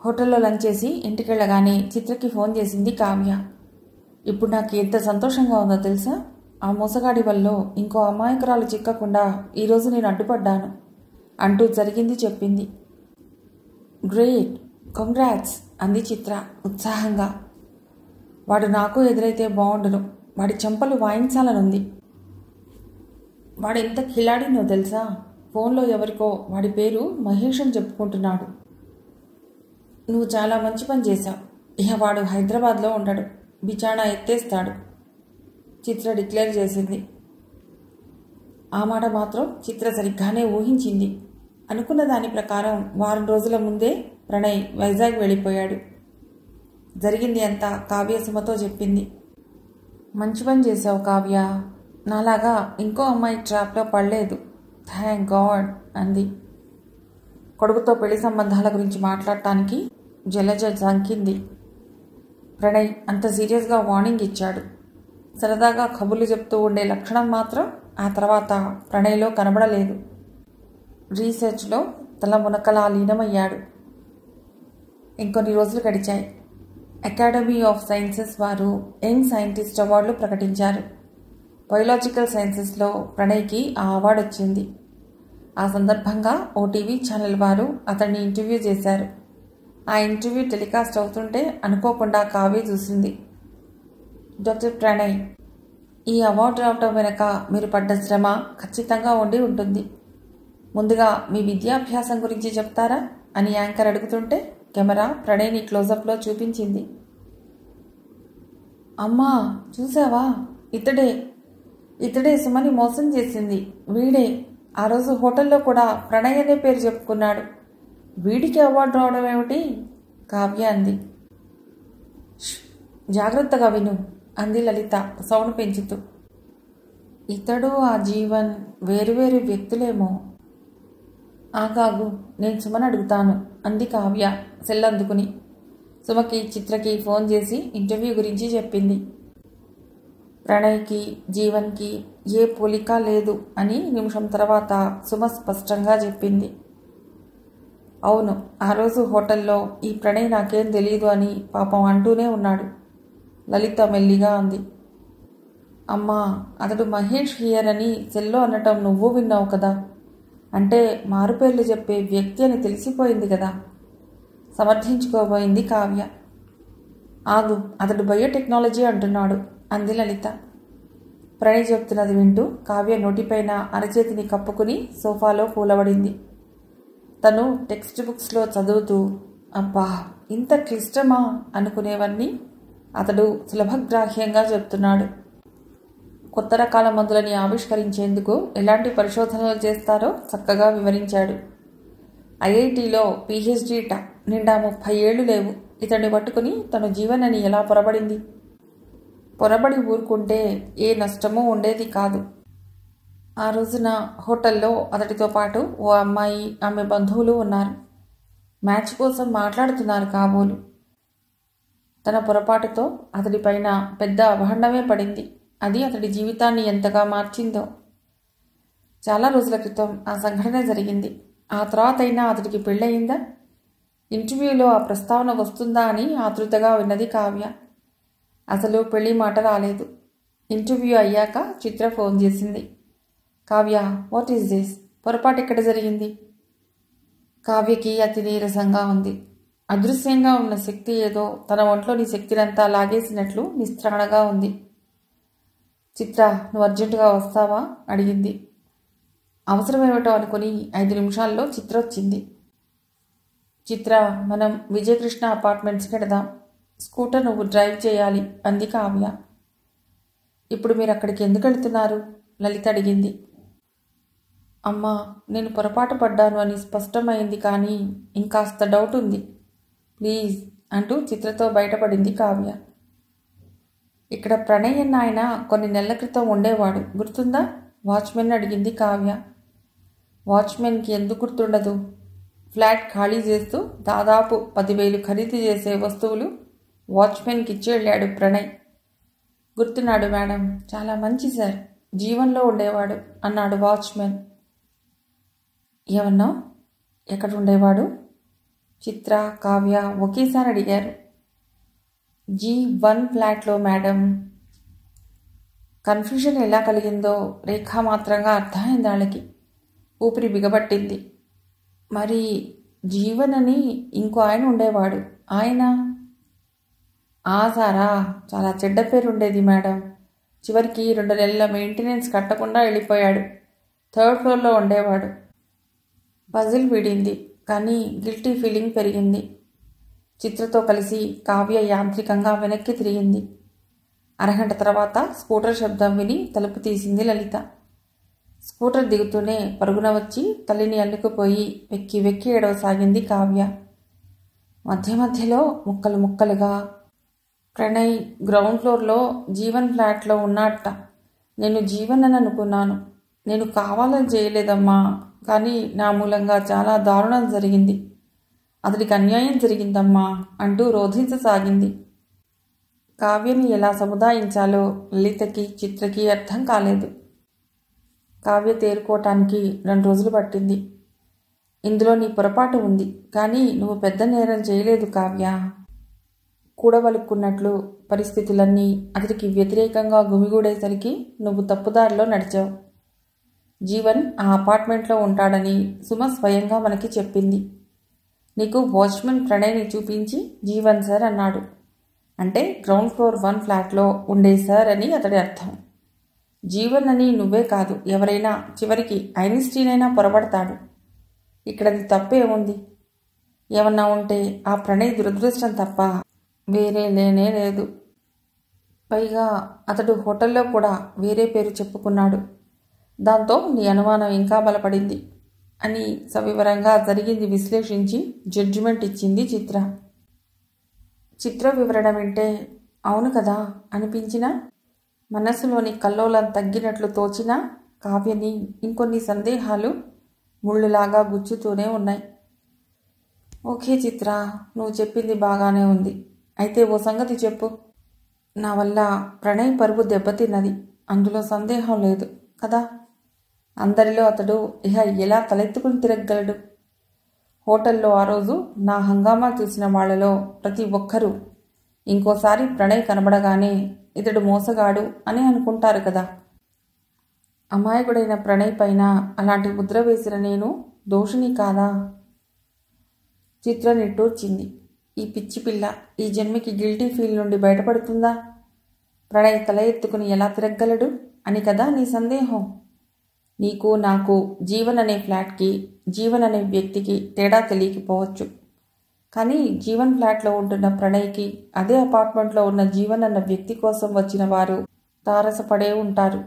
హోటల్లో లంచ్ చేసి ఇంటికి వెళ్ళగానే చిత్రకి ఫోన్ చేసింది కావ్య. ఇప్పుడు నాకు ఎంత సంతోషంగా ఉందో తెలుసా? ఆ మోసగాడి వల్ల ఇంకో అమాయకురాలు చిక్కకుండా ఈరోజు నేను అడ్డుపడ్డాను అంటూ జరిగింది చెప్పింది. గ్రేట్, కంగ్రాట్స్ అంది చిత్ర ఉత్సాహంగా. వాడు నాకు ఎదురైతే బాగుండును, వాడి చెంపలు వాయించాలనుంది. వాడు ఎంత కిలాడినో తెలుసా? ఫోన్లో ఎవరికో వాడి పేరు మహేష్ అని చెప్పుకుంటున్నాడు. నువ్వు చాలా మంచి పని చేశావు. ఇక వాడు హైదరాబాద్లో ఉండడు, బిచాణా ఎత్తేస్తాడు చిత్ర డిక్లేర్ చేసింది. ఆ మాట మాత్రం చిత్ర సరిగ్గానే ఊహించింది. అనుకున్న దాని ప్రకారం వారం రోజుల ముందే ప్రణయ్ వైజాగ్ వెళ్ళిపోయాడు. జరిగింది అంతా కావ్య సుమతో చెప్పింది. మంచి పని చేశావు కావ్య, నాలాగా ఇంకో అమ్మాయి ట్రాప్లో పడలేదు, థ్యాంక్ గాడ్ అంది. కొడుకుతో పెళ్లి సంబంధాల గురించి మాట్లాడటానికి జలజ జంకింది. ప్రణయ్ అంత సీరియస్గా వార్నింగ్ ఇచ్చాడు. సరదాగా కబుర్లు చెప్తూ ఉండే లక్షణం మాత్రం ఆ తర్వాత ప్రణయ్లో కనబడలేదు. రీసెర్చ్లో తల మునకలా లీనమయ్యాడు. ఇంకొన్ని రోజులు గడిచాయి. అకాడమీ ఆఫ్ సైన్సెస్ వారు యంగ్ సైంటిస్ట్ అవార్డులు ప్రకటించారు. బయోలాజికల్ సైన్సెస్లో ప్రణయ్కి ఆ అవార్డు వచ్చింది. ఆ సందర్భంగా ఓ టీవీ ఛానల్ వారు అతన్ని ఇంటర్వ్యూ చేశారు. ఆ ఇంటర్వ్యూ టెలికాస్ట్ అవుతుంటే అనుకోకుండా కావ్య చూసింది. డాక్టర్ ప్రణయ్, ఈ అవార్డు రావటం వెనక మీరు పడ్డ శ్రమ ఖచ్చితంగా ఉండి ఉంటుంది. ముందుగా మీ విద్యాభ్యాసం గురించి చెప్తారా అని యాంకర్ అడుగుతుంటే కెమెరా ప్రణయ్ని క్లోజప్లో చూపించింది. అమ్మా చూసావా, ఇతడే సుమని మోసం చేసింది, వీడే. ఆ రోజు హోటల్లో కూడా ప్రణయ్ అనే పేరు చెప్పుకున్నాడు. వీడికి అవార్డు రావడం ఏమిటి? కావ్య అంది. జాగ్రత్తగా విను అంది లలిత సౌండ్ పెంచుతూ. ఇతడు ఆ జీవన్ వేరువేరు వ్యక్తులేమో. ఆగాగు, నేను సుమని అడుగుతాను అంది కావ్య సెల్ అందుకుని. సుమకి చిత్రకి ఫోన్ చేసి ఇంటర్వ్యూ గురించి చెప్పింది. ప్రణయ్కి జీవన్కి ఏ పోలిక లేదు అని నిమిషం తర్వాత సుమ స్పష్టంగా చెప్పింది. అవును, ఆ రోజు హోటల్లో ఈ ప్రణయ్ నాకేం తెలియదు అని పాపం అంటూనే ఉన్నాడు. లలిత మెల్లిగా అంది. అమ్మా, అతడు మహేష్ హియర్ అని సెల్లో అనటం నువ్వు విన్నావు కదా, అంటే మారుపేర్లు చెప్పే వ్యక్తి అని తెలిసిపోయింది కదా, సమర్థించుకోబోయింది కావ్య. ఆగు, అతడు బయోటెక్నాలజీ అంటున్నాడు అంది లలిత. ప్రణయ్ చెప్తున్నది వింటూ కావ్య నోటిపైన అరచేతిని కప్పుకుని సోఫాలో కూలబడింది. తను టెక్స్ట్ బుక్స్లో చదువుతూ అబ్బా ఇంత క్లిష్టమా అనుకునేవన్నీ అతడు సులభగ్రాహ్యంగా చెప్తున్నాడు. కొత్త రకాల మందులని ఆవిష్కరించేందుకు ఎలాంటి పరిశోధనలు చేస్తారో చక్కగా వివరించాడు. ఐఐటీలో పిహెచ్డి నిండా 30 ఏళ్లు లేవు. ఇతన్ని పట్టుకుని తను జీవనని ఎలా పొరబడి ఊరుకుంటే ఏ నష్టమూ ఉండేది కాదు. ఆ రోజున హోటల్లో అతడితో పాటు ఓ అమ్మాయి, ఆమె బంధువులు ఉన్నారు. మ్యాచ్ కోసం మాట్లాడుతున్నారు కాబోలు. తన పొరపాటుతో అతడిపైన పెద్ద అభాండమే పడింది. అది అతడి జీవితాన్ని ఎంతగా మార్చిందో. చాలా రోజుల క్రితం ఆ సంఘటన జరిగింది. ఆ తర్వాత అయినా అతడికి పెళ్ళయిందా? ఇంటర్వ్యూలో ఆ ప్రస్తావన వస్తుందా అని ఆతృతగా విన్నది కావ్య. అసలు పెళ్లి మాట రాలేదు. ఇంటర్వ్యూ అయ్యాక చిత్ర ఫోన్ చేసింది. Kavya, what is this? పొరపాటు ఎక్కడ జరిగింది? కావ్యకి అతి నీరసంగా ఉంది. అదృశ్యంగా ఉన్న శక్తి ఏదో తన ఒంట్లోని శక్తినంతా లాగేసినట్లు నిస్త్రాణగా ఉంది. చిత్ర, నువ్వు అర్జెంటుగా వస్తావా అడిగింది. అవసరమేమిటో అనుకుని 5 నిమిషాల్లో చిత్ర వచ్చింది. చిత్ర, మనం విజయకృష్ణ అపార్ట్మెంట్స్కి వెడదాం. స్కూటర్ నువ్వు డ్రైవ్ చేయాలి అంది కావ్య. ఇప్పుడు మీరు అక్కడికి ఎందుకు వెళుతున్నారు? లలిత అడిగింది. అమ్మా, నేను పొరపాటు పడ్డాను అని స్పష్టమైంది, కానీ ఇంకాస్త డౌట్ ఉంది. ప్లీజ్ అంటూ చిత్రతో బయటపడింది కావ్య. ఇక్కడ ప్రణయ్ అన్న ఆయన కొన్ని నెలల క్రితం ఉండేవాడు, గుర్తుందా? వాచ్మెన్ అడిగింది కావ్య. వాచ్మెన్కి ఎందుకు గుర్తుండదు? ఫ్లాట్ ఖాళీ చేస్తూ దాదాపు 10,000 ఖరీదు చేసే వస్తువులు వాచ్మెన్కి ఇచ్చి వెళ్ళాడు ప్రణయ్. గుర్తున్నాడు మేడం, చాలా మంచి సార్, జీవన్లో ఉండేవాడు అన్నాడు వాచ్మెన్. ఏమన్నా? ఎక్కడ ఉండేవాడు? చిత్ర, కావ్య ఒకేసారి అడిగారు. G1 ఫ్లాట్లో మేడం. కన్ఫ్యూజన్ ఎలా కలిగిందో రేఖా మాత్రంగా అర్థమైంది వాళ్ళకి. ఊపిరి బిగబట్టింది. మరి జీవన్ అని ఇంకో ఆయన ఉండేవాడు, ఆయన? సారా, చాలా చెడ్డ పేరు ఉండేది మేడం. చివరికి 2 నెలల మెయింటెనెన్స్ కట్టకుండా వెళ్ళిపోయాడు. 3rd ఫ్లోర్లో ఉండేవాడు. పజిల్ వీడింది, కానీ గిల్టీ ఫీలింగ్ పెరిగింది. చిత్రతో కలిసి కావ్య యాంత్రికంగా వెనక్కి తిరిగింది. అరగంట తర్వాత స్కూటర్ శబ్దం విని తలుపు తీసింది లలిత. స్కూటర్ దిగుతూనే పరుగున వచ్చి తల్లిని అల్లుకుపోయి వెక్కి వెక్కి ఏడవసాగింది కావ్య. మధ్య మధ్యలో ముక్కలు ముక్కలుగా, ప్రణయ్ గ్రౌండ్ ఫ్లోర్లో జీవన్ ఫ్లాట్లో ఉన్నట్ట. నేను జీవన్ అని అనుకున్నాను. నేను కావాలని చేయలేదమ్మా, కానీ నా మూలంగా చాలా దారుణం జరిగింది. అతడికి అన్యాయం జరిగిందమ్మా అంటూ రోధించసాగింది. కావ్యని ఎలా సముదాయించాలో లలితకి, చిత్రకి అర్థం కాలేదు. కావ్య తేరుకోవటానికి 2 రోజులు పట్టింది. ఇందులో నీ పొరపాటు ఉంది, కానీ నువ్వు పెద్ద నేరం చేయలేదు కావ్య. కూడవలుక్కున్నట్లు పరిస్థితులన్నీ అతడికి వ్యతిరేకంగా గుమిగూడేసరికి నువ్వు తప్పుదారిలో నడిచావు. జీవన్ ఆ అపార్ట్మెంట్లో ఉంటాడని సుమ స్వయంగా మనకి చెప్పింది. నీకు వాచ్మెన్ ప్రణయ్ని చూపించి జీవన్ సార్ అన్నాడు. అంటే గ్రౌండ్ ఫ్లోర్ 1 ఫ్లాట్లో ఉండే సార్ అని అతడి అర్థం. జీవన్ అని నువ్వే కాదు, ఎవరైనా చివరికి ఐన్స్టీన్ అయినా పొరపడతాడు. ఇక్కడ నీ తప్పే ఉంది. ఏమన్నా ఉంటే ఆ ప్రణయ్ దురదృష్టం తప్ప వేరే లేనే లేదు. పైగా అతడు హోటల్లో కూడా వేరే పేరు చెప్పుకున్నాడు. దాంతో నీ అనుమానం ఇంకా బలపడింది అని సవివరంగా జరిగింది విశ్లేషించి జడ్జిమెంట్ ఇచ్చింది చిత్ర. చిత్ర వివరణ వింటే అవును కదా అనిపించినా, మనస్సులోని కల్లోలం తగ్గినట్లు తోచినా కావ్యని ఇంకొన్ని సందేహాలు ముళ్ళులాగా గుచ్చుతూనే ఉన్నాయి. ఓకే చిత్ర, నువ్వు చెప్పింది బాగానే ఉంది. అయితే ఓ సంగతి చెప్పు. నా వల్ల ప్రణయ్ పరువు దెబ్బతిన్నది, అందులో సందేహం లేదు కదా. అందరిలో అతడు ఇహ ఎలా తలెత్తుకుని తిరగగలడు? హోటల్లో ఆ రోజు నా హంగామా చూసిన వాళ్లలో ప్రతి ఒక్కరూ ఇంకోసారి ప్రణయ్ కనబడగానే ఇతడు మోసగాడు అని అనుకుంటారు కదా. అమాయకుడైన ప్రణయ్ పైన అలాంటి ముద్ర వేసిన నేను దోషిని కాదా? చిత్ర నిట్టూర్చింది. ఈ పిచ్చి పిల్ల ఈ జన్మకి గిల్టీ ఫీల్ నుండి బయటపడుతుందా? ప్రణయ్ తల ఎత్తుకుని ఎలా తిరగలడు అని కదా నీ సందేహం. నీకు నాకు జీవన్ అనే ఫ్లాట్కి, జీవన్ అనే వ్యక్తికి తేడా తెలియకపోవచ్చు. కానీ జీవన్ ఫ్లాట్లో ఉంటున్న ప్రణయ్కి అదే అపార్ట్మెంట్లో ఉన్న జీవన్ అన్న వ్యక్తి కోసం వచ్చిన వారు తారసపడే ఉంటారు.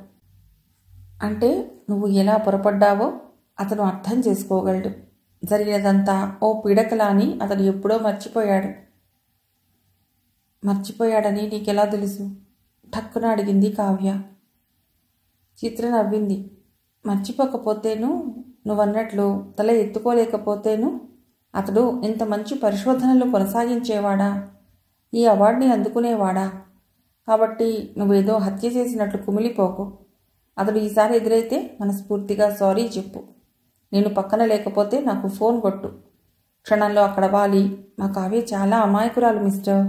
అంటే నువ్వు ఎలా పొరపడ్డావో అతను అర్థం చేసుకోగలడు. జరిగినదంతా ఓ పీడకల అని అతడు ఎప్పుడో మర్చిపోయాడు. మర్చిపోయాడని నీకెలా తెలుసు? ఠక్కున అడిగింది కావ్య. చిత్ర నవ్వింది. మర్చిపోకపోతేను, నువ్వన్నట్లు తల ఎత్తుకోలేకపోతేను అతడు ఇంత మంచి పరిశోధనలు కొనసాగించేవాడా? ఈ అవార్డుని అందుకునేవాడా? కాబట్టి నువ్వేదో హత్య చేసినట్లు కుమిలిపోకు. అతడు ఈసారి ఎదురైతే మనస్ఫూర్తిగా సారీ చెప్పు. నేను పక్కన లేకపోతే నాకు ఫోన్ కొట్టు. క్షణంలో అక్కడ వాలి, మా కావ్య చాలా అమాయకురాలు మిస్టర్,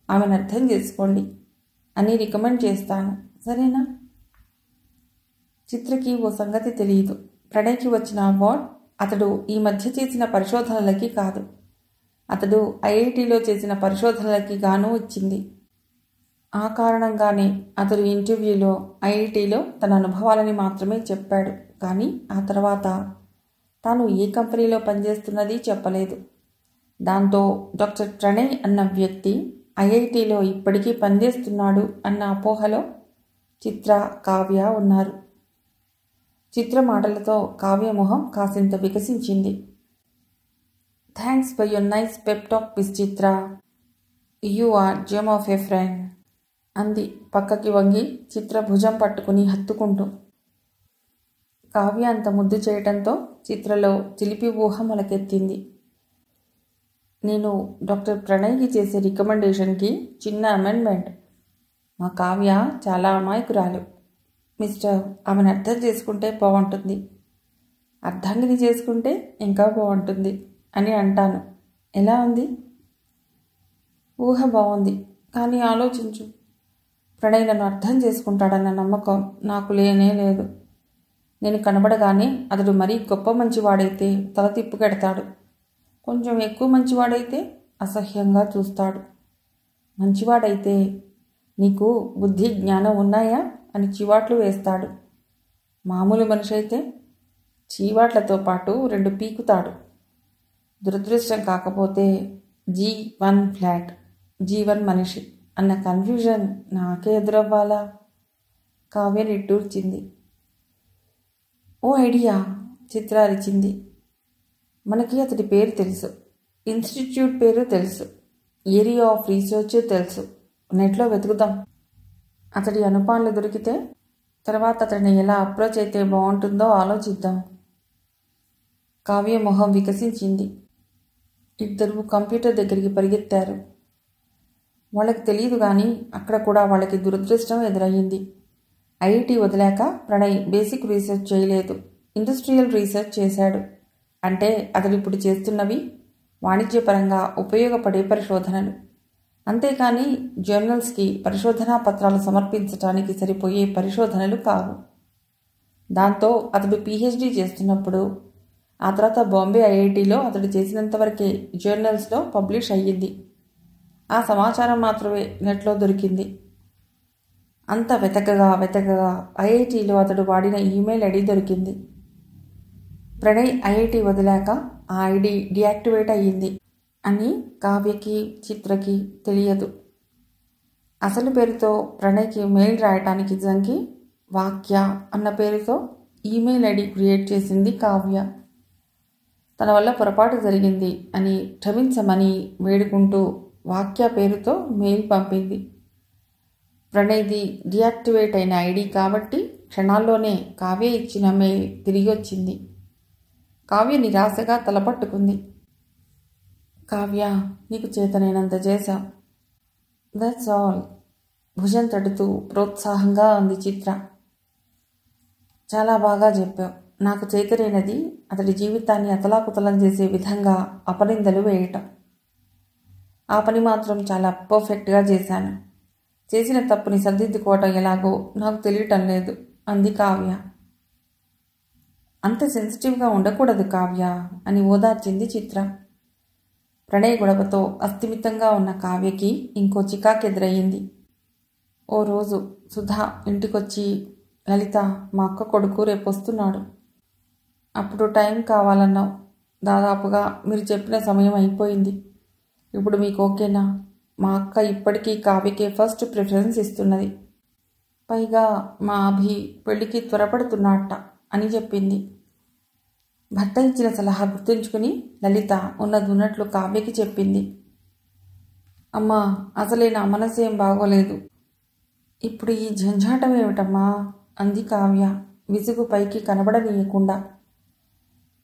ఆమెను అర్థం చేసుకోండి అని రికమెండ్ చేస్తాను, సరేనా? చిత్రకి ఓ సంగతి తెలియదు. ప్రణయ్కి వచ్చిన అవార్డ్ అతడు ఈ మధ్య చేసిన పరిశోధనలకి కాదు, అతడు ఐఐటిలో చేసిన పరిశోధనలకి గాను ఇచ్చింది. ఆ కారణంగానే అతడు ఇంటర్వ్యూలో ఐఐటిలో తన అనుభవాలని మాత్రమే చెప్పాడు. కానీ ఆ తర్వాత తాను ఏ కంపెనీలో పనిచేస్తున్నది చెప్పలేదు. దాంతో డాక్టర్ ప్రణయ్ అన్న వ్యక్తి ఐఐటిలో ఇప్పటికీ పనిచేస్తున్నాడు అన్న అపోహలో చిత్ర, కావ్య ఉన్నారు. చిత్ర మాటలతో కావ్య మొహం కాసింత వికసించింది. Thanks for your nice pep talk miss Chitra. You are gem of a friend అంది పక్కకి వంగి చిత్ర భుజం పట్టుకుని హత్తుకుంటూ. కావ్య అంత ముద్దు చేయటంతో చిత్రలో చిలిపి ఊహ మొలకెత్తింది. నేను డాక్టర్ ప్రణయ్కి చేసే రికమెండేషన్కి చిన్న అమెండ్మెంట్. మా కావ్య చాలా అమాయకురాలు మిస్టర్, ఆమెను అర్థం చేసుకుంటే బాగుంటుంది, అర్థాంగిని చేసుకుంటే ఇంకా బాగుంటుంది అని అంటాను. ఎలా ఉంది? ఊహ బాగుంది, కానీ ఆలోచించు. ప్రణయ్ నన్ను అర్థం చేసుకుంటాడన్న నమ్మకం నాకు లేనే లేదు. నేను కనబడగానే అతడు మరీ గొప్ప మంచివాడైతే తల తిప్పుకెడతాడు. కొంచెం ఎక్కువ మంచివాడైతే అసహ్యంగా చూస్తాడు. మంచివాడైతే నీకు బుద్ధి జ్ఞానం ఉన్నాయా అని చివాట్లు వేస్తాడు. మామూలు మనిషి అయితే చీవాట్లతో పాటు 2 పీకుతాడు. దురదృష్టం కాకపోతే G1 ఫ్లాట్, G1 మనిషి అన్న కన్ఫ్యూజన్ నాకే ఎదురవ్వాలా? కావ్య నిట్టూర్చింది. ఓ ఐడియా, చిత్ర అరిచింది. మనకి అతడి పేరు తెలుసు, ఇన్స్టిట్యూట్ పేరు తెలుసు, ఏరియా ఆఫ్ రీసెర్చ్ తెలుసు. నెట్లో వెతుకుదాం. అతడి అనుపాన్లు దొరికితే తర్వాత అతడిని ఎలా అప్రోచ్ అయితే బాగుంటుందో ఆలోచిద్దాం. కావ్య మొహం వికసించింది. ఇద్దరు కంప్యూటర్ దగ్గరికి పరిగెత్తారు. వాళ్ళకి తెలియదు కానీ అక్కడ కూడా వాళ్ళకి దురదృష్టం ఎదురయ్యింది. ఐఐటి వదిలాక ప్రణయ్ బేసిక్ రీసెర్చ్ చేయలేదు, ఇండస్ట్రియల్ రీసెర్చ్ చేశాడు. అంటే అతడు ఇప్పుడు చేస్తున్నవి వాణిజ్యపరంగా ఉపయోగపడే పరిశోధనలు. అంతేకాని జర్నల్స్కి పరిశోధనా పత్రాలు సమర్పించడానికి సరిపోయే పరిశోధనలు కావు. దాంతో అతడు పిహెచ్డి చేస్తున్నప్పుడు ఆ తర్వాత బాంబే ఐఐటిలో అతడు చేసినంతవరకే జర్నల్స్లో పబ్లిష్ అయ్యింది. ఆ సమాచారం మాత్రమే నెట్లో దొరికింది. అంత వెతకగా ఐఐటిలో అతడు వాడిన ఈమెయిల్ ఐడి దొరికింది. ప్రణయ్ ఐఐటి వదిలాక ఆ ఐడి డియాక్టివేట్ అయ్యింది అని కావ్యకి, చిత్రకి తెలియదు. అసలు పేరుతో ప్రణయ్కి మెయిల్ రాయటానికి జంకి వాక్య అన్న పేరుతో ఈమెయిల్ ఐడి క్రియేట్ చేసింది కావ్య. తన వల్ల పొరపాటు జరిగింది అని క్షమించమని వేడుకుంటూ వాక్య పేరుతో మెయిల్ పంపింది. ప్రణయ్ది డియాక్టివేట్ అయిన ఐడి కాబట్టి క్షణాల్లోనే కావ్య ఇచ్చిన మెయిల్ తిరిగి వచ్చింది. కావ్య నిరాశగా తలపట్టుకుంది. కావ్య, నీకు చేతనైనంత చేశాం. That's all. భుజం తడుతూ ప్రోత్సాహంగా అంది చిత్ర. చాలా బాగా చెప్పావు. నాకు చేతనైనది అతడి జీవితాన్ని అతలాకుతలం చేసే విధంగా అపనిందలు వేయటం. ఆ పని మాత్రం చాలా పర్ఫెక్ట్గా చేశాను. చేసిన తప్పుని సరిదిద్దుకోవటం ఎలాగో నాకు తెలియటం లేదు అంది కావ్య. అంత సెన్సిటివ్గా ఉండకూడదు కావ్య అని ఓదార్చింది చిత్ర. ప్రణయ్ గొడవతో అస్థిమితంగా ఉన్న కావ్యకి ఇంకో చికాకెదురయ్యింది. ఓ రోజు సుధా ఇంటికొచ్చి, లలిత, మా అక్క కొడుకు రేపు వస్తున్నాడు. అప్పుడు టైం కావాలన్నావు. దాదాపుగా మీరు చెప్పిన సమయం అయిపోయింది. ఇప్పుడు మీకు ఓకేనా? మా అక్క ఇప్పటికీ కావ్యకే ఫస్ట్ ప్రిఫరెన్స్ ఇస్తున్నది. పైగా మా అభి పెళ్లికి త్వరపడుతున్నట్ట అని చెప్పింది. భర్త ఇచ్చిన సలహా గుర్తుంచుకుని లలిత ఉన్నట్టు కావ్యకి చెప్పింది. అమ్మా, అసలే నా మనసేం బాగోలేదు. ఇప్పుడు ఈ జంఝాటం ఏమిటమ్మా అంది కావ్య విసుగు పైకి కనబడనీయకుండా.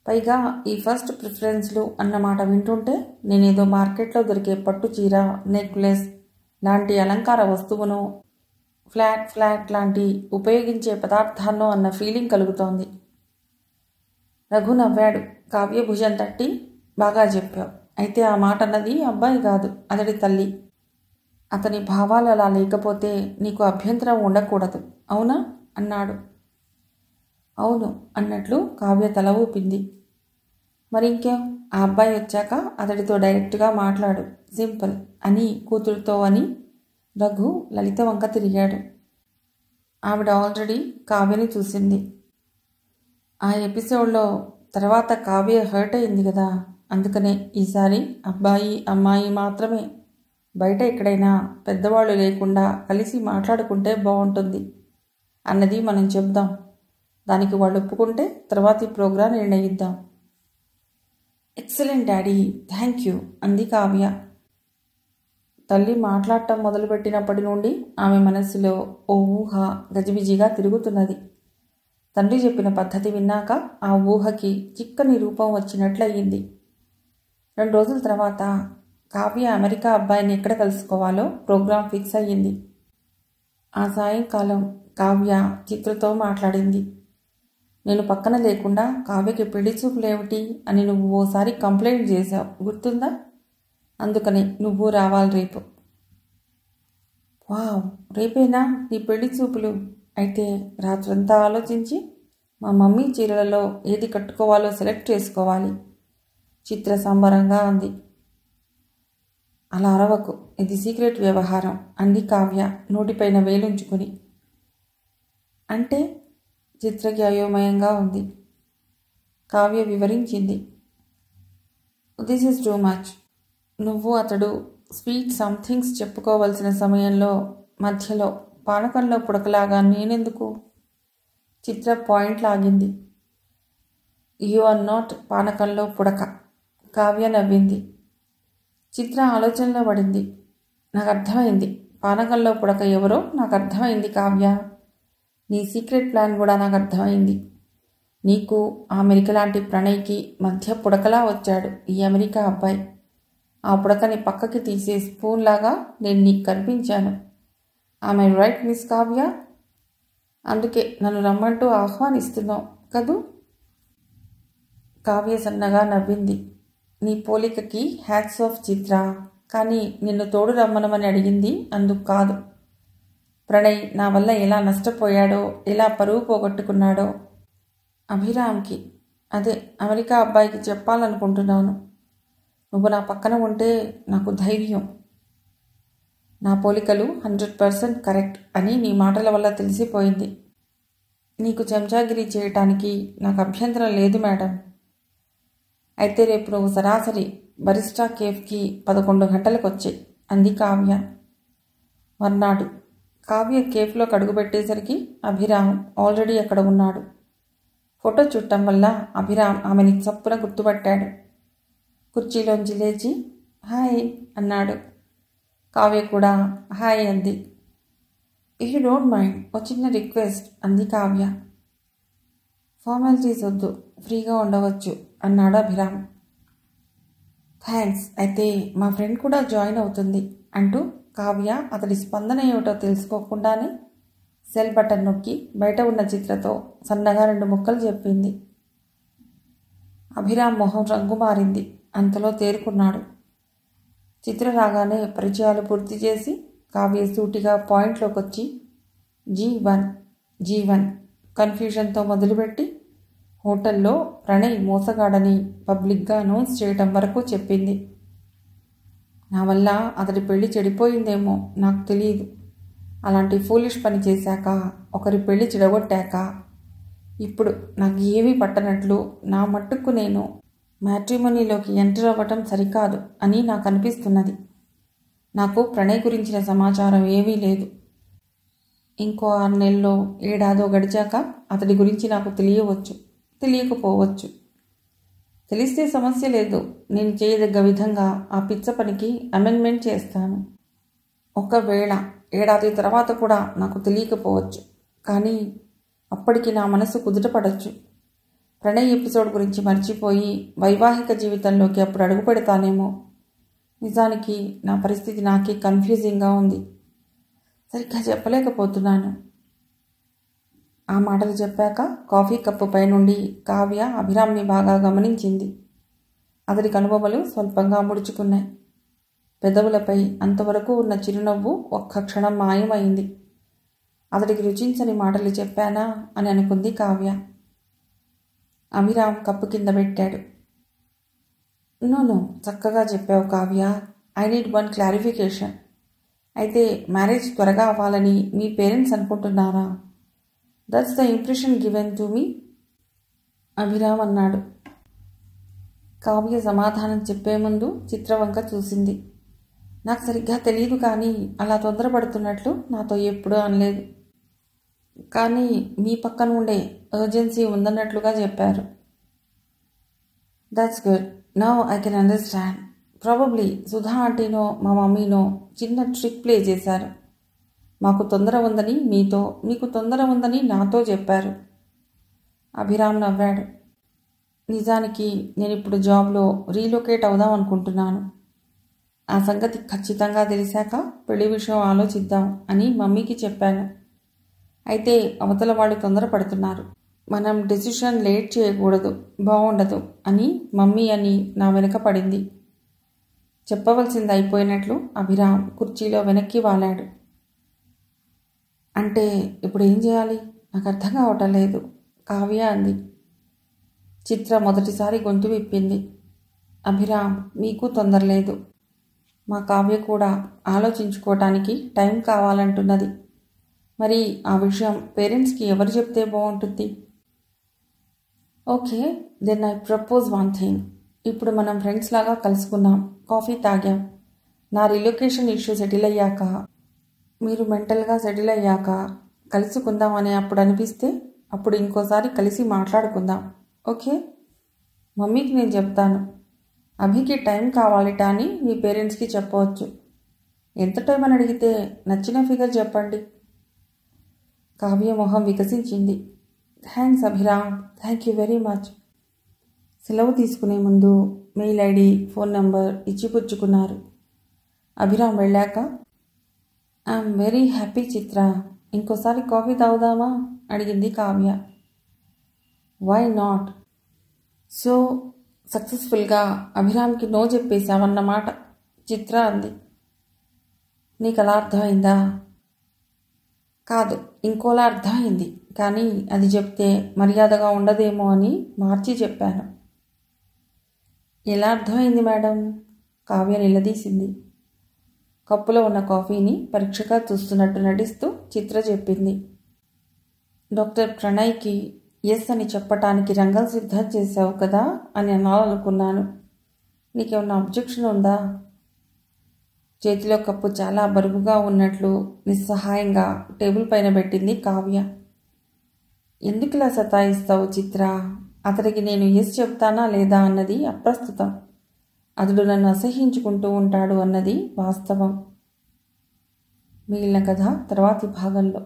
పైగా ఈ ఫస్ట్ ప్రిఫరెన్స్లు అన్నమాట వింటుంటే నేనేదో మార్కెట్లో దొరికే పట్టు చీర, నెక్లెస్ లాంటి అలంకార వస్తువును, ఫ్లాట్ లాంటి ఉపయోగించే పదార్థాన్నో అన్న ఫీలింగ్ కలుగుతోంది. రఘు నవ్వాడు. కావ్య భుజం తట్టి, బాగా చెప్పావు. అయితే ఆ మాట అన్నది అబ్బాయి కాదు, అతడి తల్లి. అతని భావాలు అలా లేకపోతే నీకు అభ్యంతరం ఉండకూడదు, అవునా అన్నాడు. అవును అన్నట్లు కావ్య తల ఊపింది. మరింకేం, ఆ అబ్బాయి వచ్చాక అతడితో డైరెక్ట్గా మాట్లాడు, సింపుల్ అని కూతురుతో అని రఘు లలిత వంక తిరిగాడు. ఆవిడ ఆల్రెడీ కావ్యని చూసింది. ఆ ఎపిసోడ్లో తర్వాత కావ్య హర్ట్ అయింది కదా, అందుకనే ఈసారి అబ్బాయి అమ్మాయి మాత్రమే బయట ఎక్కడైనా పెద్దవాళ్ళు లేకుండా కలిసి మాట్లాడుకుంటే బాగుంటుంది అన్నది మనం చెప్దాం. దానికి వాళ్ళు ఒప్పుకుంటే తర్వాతి ప్రోగ్రాం నిర్ణయిద్దాం. ఎక్సలెంట్ డాడీ, థ్యాంక్ యూ అంది కావ్య. తల్లి మాట్లాడటం మొదలుపెట్టినప్పటి నుండి ఆమె మనస్సులో ఓ ఊహ గజిబిజిగా తిరుగుతున్నది. తండ్రి చెప్పిన పద్ధతి విన్నాక ఆ ఊహకి చిక్కని రూపం వచ్చినట్లయింది. 2 రోజుల తర్వాత కావ్య అమెరికా అబ్బాయిని ఎక్కడ కలుసుకోవాలో ప్రోగ్రాం ఫిక్స్ అయ్యింది. ఆ సాయంకాలం కావ్య చిత్రతో మాట్లాడింది. నేను పక్కన లేకుండా కావ్యకి పెళ్లి చూపులేమిటి అని నువ్వు ఓసారి కంప్లైంట్ చేశావు, గుర్తుందా? అందుకని నువ్వు రావాలి రేపు. వావ్, రేపేనా నీ పెళ్లి చూపులు? అయితే రాత్రంతా ఆలోచించి మా మమ్మీ చీరలలో ఏది కట్టుకోవాలో సెలెక్ట్ చేసుకోవాలి. చిత్ర సంబరంగా అంది. అలా అరవకు, ఇది సీక్రెట్ వ్యవహారం అంది కావ్య నోటిపైన వేలుంచుకుని. అంటే? చిత్రకి అయోమయంగా ఉంది. కావ్య వివరించింది. This is too much. నువ్వు అతడు స్వీట్ సంథింగ్స్ చెప్పుకోవలసిన సమయంలో మధ్యలో పానకంలో పుడకలాగా నేనెందుకు? చిత్ర పాయింట్ లాగింది. యు ఆర్ నాట్ పానకంలో పుడక. కావ్య నవ్వింది. చిత్ర ఆలోచనలో పడింది. నాకు అర్థమైంది. పానకంలో పుడక ఎవరో నాకు అర్థమైంది కావ్య. నీ సీక్రెట్ ప్లాన్ కూడా నాకు అర్థమైంది. నీకు ఆ అమెరికా లాంటి ప్రణయ్కి మధ్య పుడకలా వచ్చాడు ఈ అమెరికా అబ్బాయి. ఆ పుడకని పక్కకి తీసే స్పూన్ లాగా నేను నీకు కనిపించాను. ఆమె రైట్ మిస్ కావ్య? అందుకే నన్ను రమ్మంటూ ఆహ్వానిస్తున్నావు కదూ? కావ్య సన్నగా నవ్వింది. నీ పోలికకి హ్యాట్స్ ఆఫ్ చిత్ర. కానీ నిన్ను తోడు రమ్మనమని అడిగింది అందుకు కాదు. ప్రణయ్ నా వల్ల ఎలా నష్టపోయాడో, ఎలా పరువు పోగొట్టుకున్నాడో అభిరామ్కి, అదే అమెరికా అబ్బాయికి చెప్పాలనుకుంటున్నాను. నువ్వు నా పక్కన ఉంటే నాకు ధైర్యం. నా పోలికలు 100% కరెక్ట్ అని నీ మాటల వల్ల తెలిసిపోయింది. నీకు చెంచాగిరి చేయటానికి నాకు అభ్యంతరం లేదు మేడం. అయితే రేపు నువ్వు సరాసరి బరిస్టా కేఫ్కి 11 గంటలకు వచ్చాయి అంది కావ్య. మర్నాడు కావ్య కేఫ్లో అడుగుపెట్టేసరికి అభిరామ్ ఆల్రెడీ అక్కడ ఉన్నాడు. ఫోటో చూడటం వల్ల అభిరామ్ ఆమెని చప్పున గుర్తుపట్టాడు. కుర్చీలోంచి లేచి హాయ్ అన్నాడు. కావ్య కూడా హాయ్ అంది. ఇఫ్ యూ డోంట్ మైండ్ ఒక చిన్న రిక్వెస్ట్ అంది కావ్య. ఫార్మాలిటీస్ వద్దు, ఫ్రీగా ఉండవచ్చు అన్నాడు అభిరామ్. థ్యాంక్స్, అయితే మా ఫ్రెండ్ కూడా జాయిన్ అవుతుంది అంటూ కావ్య అతడి స్పందన ఏమిటో తెలుసుకోకుండానే సెల్ బటన్ నొక్కి బయట ఉన్న చిత్రతో సన్నగా 2 ముక్కలు చెప్పింది. అభిరామ్ మొహం రంగు మారింది. అంతలో తేరుకున్నాడు. చిత్ర రాగానే పరిచయాలు పూర్తి చేసి కావ్య సూటిగా పాయింట్లోకి వచ్చి G1 కన్ఫ్యూజన్తో మొదలుపెట్టి హోటల్లో ప్రణయ్ మోసగాడని పబ్లిక్గా అనౌన్స్ చేయటం వరకు చెప్పింది. నా వల్ల అతడి పెళ్లి చెడిపోయిందేమో నాకు తెలియదు. అలాంటి ఫూలిష్ పని చేశాక, ఒకరి పెళ్లి చెడగొట్టాక ఇప్పుడు నాకు ఏమీ పట్టనట్లు నా మట్టుకు నేను మ్యాట్రిమోనీలోకి ఎంటర్ అవ్వటం సరికాదు అని నాకు అనిపిస్తున్నది. నాకు ప్రణయ్ గురించిన సమాచారం ఏమీ లేదు. ఇంకో 6 నెలల్లో ఏడాదో గడిచాక అతడి గురించి నాకు తెలియవచ్చు, తెలియకపోవచ్చు. తెలిస్తే సమస్య లేదు. నేను చేయదగ్గ విధంగా ఆ పిచ్చ పనికి అమెండ్మెంట్ చేస్తాను. ఒకవేళ ఏడాది తర్వాత కూడా నాకు తెలియకపోవచ్చు. కానీ అప్పటికి నా మనసు కుదుటపడచ్చు. ప్రణయ్ ఎపిసోడ్ గురించి మర్చిపోయి వైవాహిక జీవితంలోకి అప్పుడు అడుగు పెడతానేమో. నిజానికి నా పరిస్థితి నాకే కన్ఫ్యూజింగ్గా ఉంది. సరిగ్గా చెప్పలేకపోతున్నాను. ఆ మాటలు చెప్పాక కాఫీ కప్పు పై నుండి కావ్య అభిరామ్ని బాగా గమనించింది. అతడి కనుబొమ్మలు స్వల్పంగా ముడుచుకున్నాయి. పెదవులపై అంతవరకు ఉన్న చిరునవ్వు ఒక్క క్షణం మాయమైంది. అతడికి రుచించని మాటలు చెప్పానా అని అనుకుంది కావ్య. అభిరామ్ కప్పు కింద పెట్టాడు. నో, చక్కగా చెప్పావు కావ్య. I need 1 clarification. అయితే మ్యారేజ్ త్వరగా అవ్వాలని మీ పేరెంట్స్ అనుకుంటున్నారా? That's the impression given to me Abhiram అన్నాడు. కావ్య సమాధానం చెప్పే ముందు చిత్రవంక చూసింది. నాకు సరిగ్గా తెలియదు, కానీ అలా తొందరపడుతున్నట్లు నాతో ఎప్పుడూ అనలేదు. కానీ మీ పక్కన ఉండే అర్జెన్సీ ఉందన్నట్లుగా చెప్పారు. That's good. Now I can understand. Probably Sudha ఆంటీనో మా మమ్మీనో చిన్న ట్రిక్ ప్లే చేశారు. మాకు తొందర ఉందని మీతో, మీకు తొందర ఉందని నాతో చెప్పారు. అభిరామ్ నవ్వాడు. నిజానికి నేను ఇప్పుడు జాబ్లో రీలొకేట్ అవుదాం అనుకుంటున్నాను. ఆ సంగతి ఖచ్చితంగా తెలిసాక పెళ్లి విషయం ఆలోచిద్దాం అని మమ్మీకి చెప్పాను. అయితే అవతల వాళ్ళు తొందరపడుతున్నారు. మనం డెసిషన్ లేట్ చేయకూడదు, బాగుండదు అని మమ్మీ అని నా వెనుక పడింది. చెప్పవలసింది అయిపోయినట్లు అభిరామ్ కుర్చీలో వెనక్కి వాలాడు. అంటే ఇప్పుడు ఏం చేయాలి? నాకు అర్థం కావటం లేదు, కావ్య అంది. చిత్ర మొదటిసారి గొంతు విప్పింది. అభిరామ్, మీకు తొందర లేదు. మా కావ్య కూడా ఆలోచించుకోవటానికి టైం కావాలంటున్నది. మరి ఆ విషయం పేరెంట్స్కి ఎవరు చెప్తే బాగుంటుంది? Okay, then I propose one thing. ఇప్పుడు మనం ఫ్రెండ్స్ లాగా కలుసుకున్నాం, కాఫీ తాగాం. నా రిలొకేషన్ ఇష్యూ సెటిల్ అయ్యాక, మీరు మెంటల్గా సెటిల్ అయ్యాక కలుసుకుందామని అప్పుడు అనిపిస్తే అప్పుడు ఇంకోసారి కలిసి మాట్లాడుకుందాం. ఓకే? మమ్మీకి నేను చెప్తాను. అభికి టైం కావాలిట అని మీ పేరెంట్స్కి చెప్పవచ్చు. ఎంత టైం అని అడిగితే నచ్చిన ఫిగర్ చెప్పండి. కావ్య మొహం వికసించింది. Thanks Abhiram, thank you very much. సెలవు తీసుకునే ముందు మెయిల్ ఐడి, ఫోన్ నంబర్ ఇచ్చి పుచ్చుకున్నారు. అభిరామ్ వెళ్ళాక, ఐఎమ్ వెరీ హ్యాపీ చిత్ర, ఇంకోసారి కాఫీ తాగుదామా అడిగింది కావ్య. Why not? సో సక్సెస్ఫుల్గా అభిరామ్కి నో చెప్పేశామన్నమాట, చిత్ర అంది. నీకు అలా అర్థమైందా? కాదు, ఇంకోలా అర్థమైంది. కానీ అది చెప్తే మర్యాదగా ఉండదేమో అని మార్చి చెప్పాను. ఎలా అర్థమైంది మేడం? కావ్య నిలదీసింది. కప్పులో ఉన్న కాఫీని పరీక్షగా చూస్తున్నట్టు నటిస్తూ చిత్ర చెప్పింది. డాక్టర్ ప్రణయ్కి ఎస్ అని చెప్పటానికి రంగం సిద్ధం చేశావు కదా అని అనాలనుకున్నాను. నీకేమన్నా అబ్జెక్షన్ ఉందా? చేతిలో కప్పు చాలా బరువుగా ఉన్నట్లు నిస్సహాయంగా టేబుల్ పైన పెట్టింది కావ్య. ఎందుకు ఇలా సతాయిస్తావు చిత్ర? అతడికి నేను ఎస్ చెప్తానా లేదా అన్నది అప్రస్తుతం. అతడు నన్ను అసహ్యించుకుంటూ ఉంటాడు అన్నది వాస్తవం. మిగిలిన కథ తర్వాతి భాగంలో.